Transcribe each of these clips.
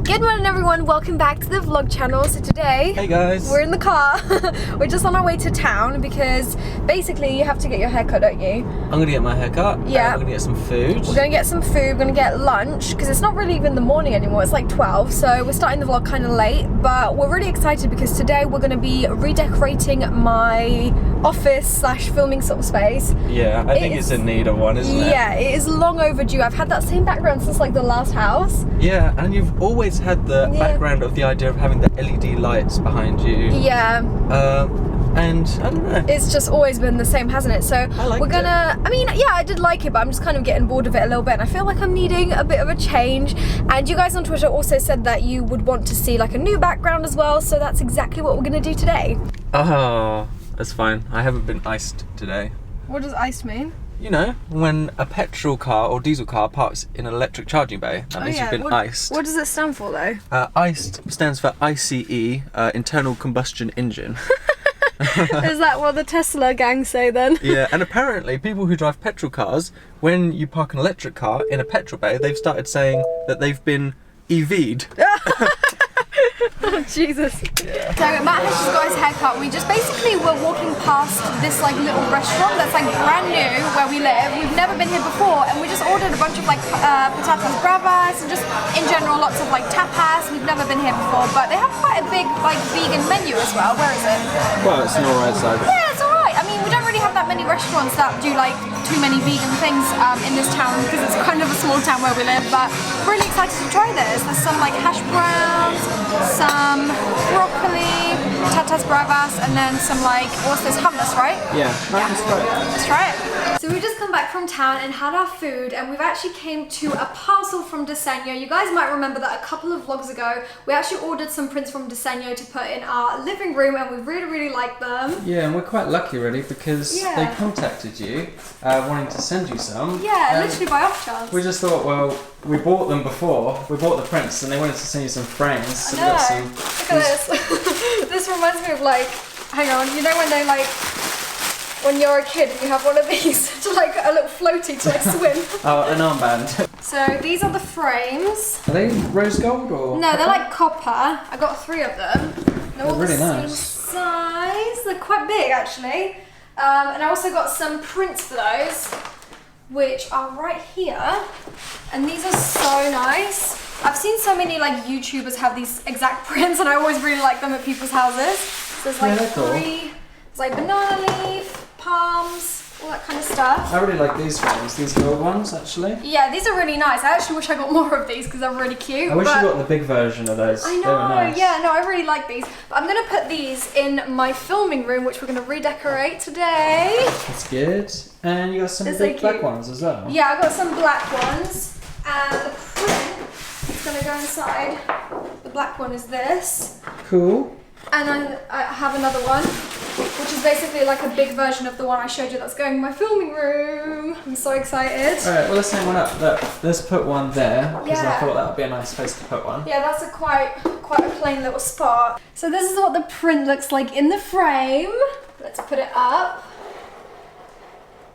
Good morning everyone, welcome back to the vlog channel. So today, hey guys, we're in the car. We're just on our way to town because basically you have to get your hair cut, don't you? I'm gonna get my hair cut. Yeah. I'm gonna get some food. We're gonna get some food, we're gonna get lunch because it's not really even the morning anymore, it's like 12, so we're starting the vlog kind of late, but we're really excited because today we're gonna be redecorating my office slash filming sort of space. Yeah, I think it's in need of one, isn't it? Yeah, it is long overdue. I've had that same background since like the last house. Yeah, and you've always had the background of the idea of having the LED lights behind you. Yeah. And I don't know. It's just always been the same, hasn't it? So we're gonna, I mean, yeah, I did like it, but I'm just kind of getting bored of it a little bit and I feel like I'm needing a bit of a change. And you guys on Twitter also said that you would want to see like a new background as well, so that's exactly what we're gonna do today. Oh, that's fine. I haven't been iced today. What does iced mean? You know, when a petrol car or diesel car parks in an electric charging bay, that means you've been iced. What does it stand for though? Iced stands for ICE, internal combustion engine. Is that what the Tesla gang say then? Yeah, and apparently people who drive petrol cars, when you park an electric car in a petrol bay, they've started saying that they've been EV'd. Oh, Jesus. Yeah. So Matt has just got his haircut. We just basically were walking past this like little restaurant that's like brand new where we live. We've never been here before and we just ordered a bunch of like patatas bravas and just in general lots of like tapas. We've never been here before, but they have quite a big like vegan menu as well. Where is it? Well, it's an alright side. Yeah, it's alright. I mean, we don't really have that many restaurants that do like too many vegan things in this town because it's kind of a small town where we live, but we're really excited to try this. There's some like hash browns, some broccoli, patatas bravas, and then some like, what's this, hummus, right? Yeah, let's try it. Let's try it. So we've just come back from town and had our food, and we've actually came to a parcel from Diseño. You guys might remember that a couple of vlogs ago, we actually ordered some prints from Diseño to put in our living room, and we really, really like them. Yeah, and we're quite lucky really because they contacted you, wanting to send you some. Yeah, literally by off chance. We just thought, well, we bought them before, we bought the prints, and they wanted to send you some frames. So I know. Look at this. This reminds me of like, hang on, you know when they like, when you're a kid and you have one of these to like a little floaty to like swim. Oh, an armband. So these are the frames. Are they rose gold or? No, they're like copper. I got 3 of them. They're all really the nice. same size. They're quite big actually. And I also got some prints for those, which are right here. And these are so nice. I've seen so many like YouTubers have these exact prints and I always really like them at people's houses. So there's like 3, there's like banana leaf, palms, all that kind of stuff. I really like these frames, these gold ones actually. Yeah, these are really nice. I actually wish I got more of these because they're really cute. I wish you got the big version of those. I know, they were nice. yeah, no, I really like these. But I'm going to put these in my filming room, which we're going to redecorate today. That's good. And you got some It's big so black cute. ones as well. Yeah, I've got some black ones. And the print is going to go inside. The black one is this. Cool. And I have another one, which is basically like a big version of the one I showed you that's going in my filming room. I'm so excited. Alright, well let's hang one up. Look, let's put one there, because I Yeah. thought that would be a nice place to put one. Yeah, that's a quite a plain little spot. So this is what the print looks like in the frame. Let's put it up.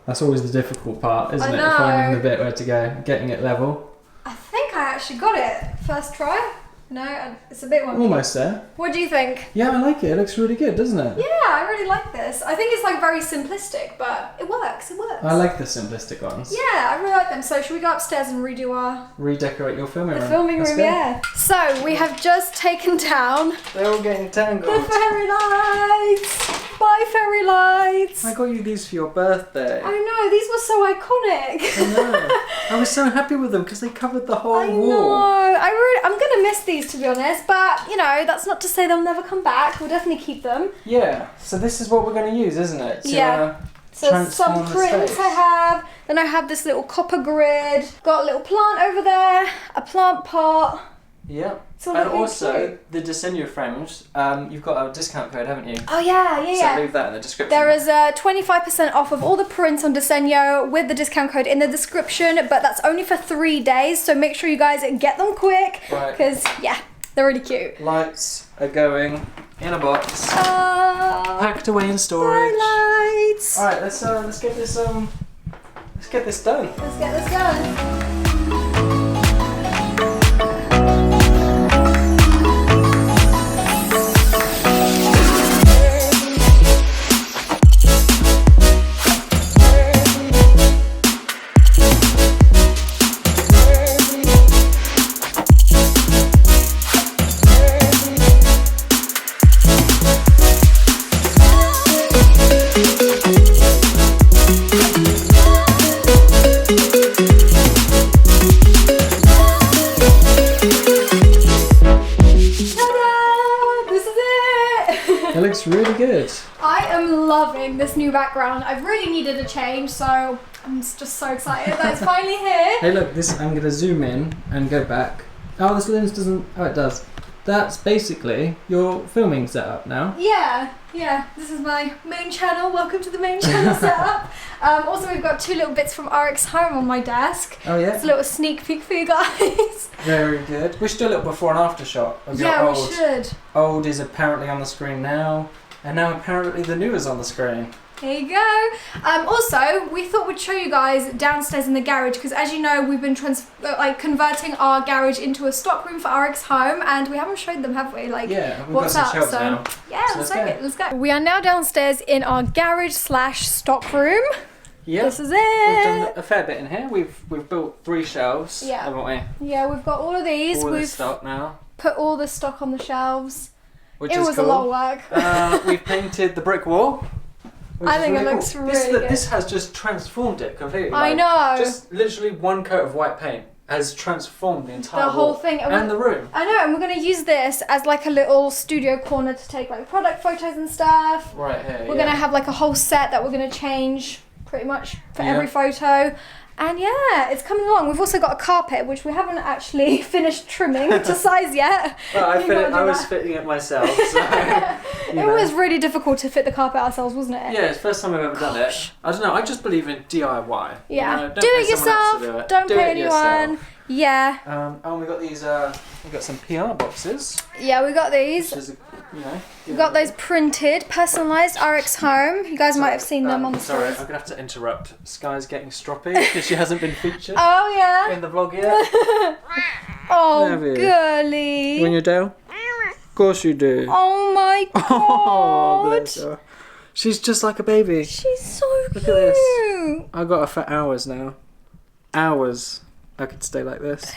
That's always the difficult part, isn't I it? know. Finding the bit where to go, getting it level. I think I actually got it. First try? No, it's a bit wonky. Almost there. What do you think? Yeah, I like it. It looks really good, doesn't it? Yeah, I really like this. I think it's like very simplistic, but it works, it works. I like the simplistic ones. Yeah, I really like them. So should we go upstairs and redo our... Redecorate your filming room. The filming Let's room, go. yeah. So we have just taken down They're all getting tangled. the fairy lights. Bye, fairy lights. I got you these for your birthday. I know, these were so iconic. I know. I was so happy with them because they covered the whole I wall. know. I'm gonna miss these to be honest, but you know that's not to say they'll never come back. We'll definitely keep them. Yeah. So this is what we're going to use, isn't it? To, Yeah. So transform some the prints space. I have. Then I have this little copper grid. Got a little plant over there. A plant pot. Yeah. It's all And looking also cute. the Diseño frames. You've got a discount code, haven't you? Oh yeah. So leave that in the description. There is 25% off of all the prints on Diseño with the discount code in the description, but that's only for 3 days, so make sure you guys get them quick, Right. because yeah, they're really cute. Lights are going in a box, Oh, packed away in storage. lights. All right, let's get this done. Let's get this done. looks really good. I am loving this new background. I've really needed a change, so I'm just so excited that it's finally here. Hey look, this, I'm going to zoom in and go back. Oh, this lens doesn't, oh it does. That's basically your filming setup now. Yeah, this is my main channel. Welcome to the main channel setup. Also, we've got 2 little bits from RX Home on my desk. Oh yeah? It's a little sneak peek for you guys. Very good. We should do a little before and after shot of your Yeah, old. we should. Old is apparently on the screen now, and now apparently the new is on the screen. There you go. Also, we thought we'd show you guys downstairs in the garage because, as you know, we've been converting our garage into a stock room for RX Home, and we haven't showed them, have we? Like, yeah, we've what's got up? some shelves So now. yeah, So let's go. We are now downstairs in our garage / stock room. Yeah, This is we've done it. a fair bit in here. We've built 3 shelves, Yeah. haven't we? Yeah, we've got all of these. All We've this stock now, put all the stock on the shelves. which It is was cool. a lot of work. We've painted the brick wall. I think it looks cool. really good. This has just transformed it completely. I know. Just literally one coat of white paint has transformed the entire The whole wall thing. and the room. I know, and we're going to use this as like a little studio corner to take like product photos and stuff. Right here. We're going to have like a whole set that we're going to change pretty much for Yeah. every photo. And yeah, it's coming along. We've also got a carpet, which we haven't actually finished trimming to size yet. Well, I was that. fitting it myself. So, It was really difficult to fit the carpet ourselves, wasn't it? Yeah, it's the first time I've ever done it. I don't know. I just believe in DIY. Yeah. You know, don't Do pay it someone else yourself. to do it. Don't Do pay it anyone. yourself. Yeah. And we got these. We got some PR boxes. Yeah, we got these. Which is, We got those printed, personalised RX Home. You guys might have seen them on the Sorry, I'm stories. gonna have to interrupt. Sky's getting stroppy because she hasn't been featured Oh yeah. in the vlog yet. Oh, Have you? girly. When you're down? Of course you do. Oh my god. Oh, bless her. She's just like a baby. She's so Look cute. at this. I got her for hours now. Hours. I could stay like this.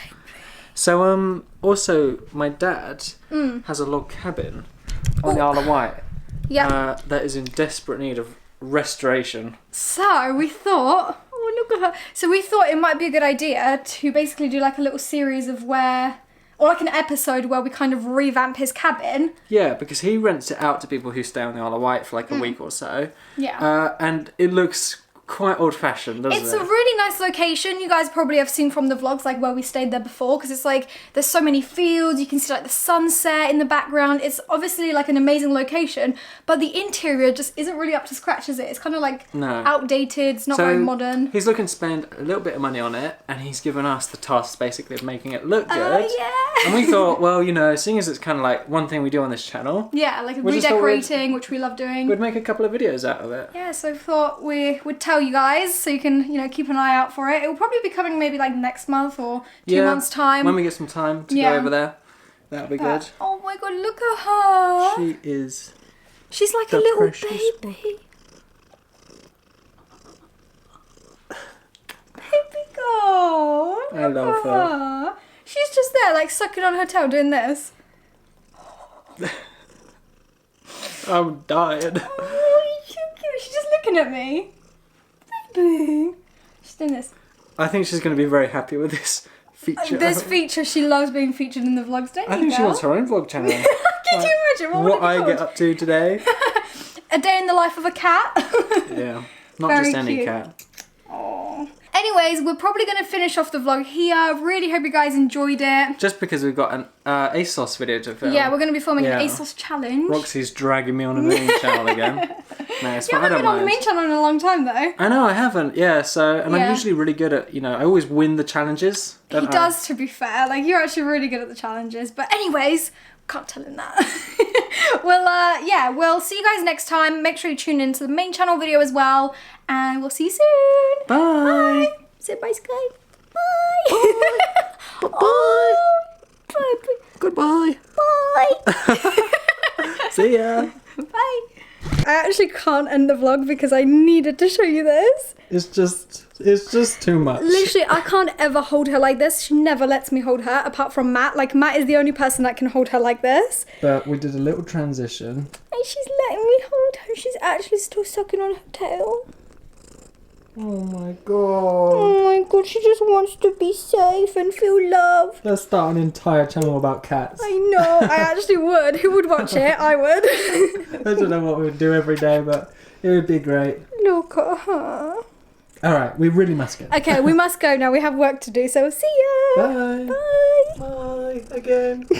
So also my dad has a log cabin on the Isle of Wight. Yeah. That is in desperate need of restoration. So we thought, oh look at her. So we thought it might be a good idea to basically do like a little series of or like an episode where we kind of revamp his cabin. Yeah, because he rents it out to people who stay on the Isle of Wight for like a week or so. Yeah. And it looks quite old-fashioned, doesn't It's it? a really nice location. You guys probably have seen from the vlogs like where we stayed there before, because it's like there's so many fields, you can see like the sunset in the background. It's obviously like an amazing location, but the interior just isn't really up to scratch, is it? It's kind of like outdated, it's not very modern. He's looking to spend a little bit of money on it, and he's given us the task basically of making it look good. Yeah. And we thought, well, you know, seeing as it's kind of like one thing we do on this channel, Yeah, like We just thought redecorating, which we love doing. we'd make a couple of videos out of it. Yeah, so I thought we would tell you guys so you can, you know, keep an eye out for it. It will probably be coming maybe like next month or 2 months' time. When we get some time to go over there, that'll be good. Oh my god, look at her. She is. She's like a the little precious baby. Baby girl. I love Look at her. She's just there, like sucking on her tail, doing this. I'm dying. Oh, she's so cute. She's just looking at me. Baby. She's doing this. I think she's going to be very happy with this feature. This feature, she loves being featured in the vlogs, don't you, I think she girl? wants her own vlog channel. Can you imagine? What would What it be I get called? up to today. A day in the life of a cat. Yeah, not Very just any cute. cat. Aww. Anyways, we're probably going to finish off the vlog here. Really hope you guys enjoyed it. Just because we've got an ASOS video to film. Yeah, we're going to be filming Yeah. an ASOS challenge. Roxy's dragging me on a main channel again. No, it's You fine. I haven't don't been on the mind. main channel in a long time though. I know, I haven't. Yeah, so and Yeah. I'm usually really good at, you know, I always win the challenges. He don't I? does, to be fair. Like, you're actually really good at the challenges. But anyways, can't tell him that. Well, yeah, we'll see you guys next time. Make sure you tune into the main channel video as well. And we'll see you soon. Bye. Bye. Say bye, Sky. Bye. Bye. Oh, bye. Goodbye. Bye. See ya. Bye. I actually can't end the vlog because I needed to show you this. It's just too much. Literally, I can't ever hold her like this. She never lets me hold her, apart from Matt. Like, Matt is the only person that can hold her like this. But we did a little transition. And she's letting me hold her. She's actually still sucking on her tail. Oh my god. Oh my my god, she just wants to be safe and feel love. Let's start an entire channel about cats. I know, I actually would. Who would watch it? I would. I don't know what we'd do every day, but it would be great. Look at her. Alright, we really must go. Okay, we must go now. We have work to do, so see ya. Bye. Bye. Bye again.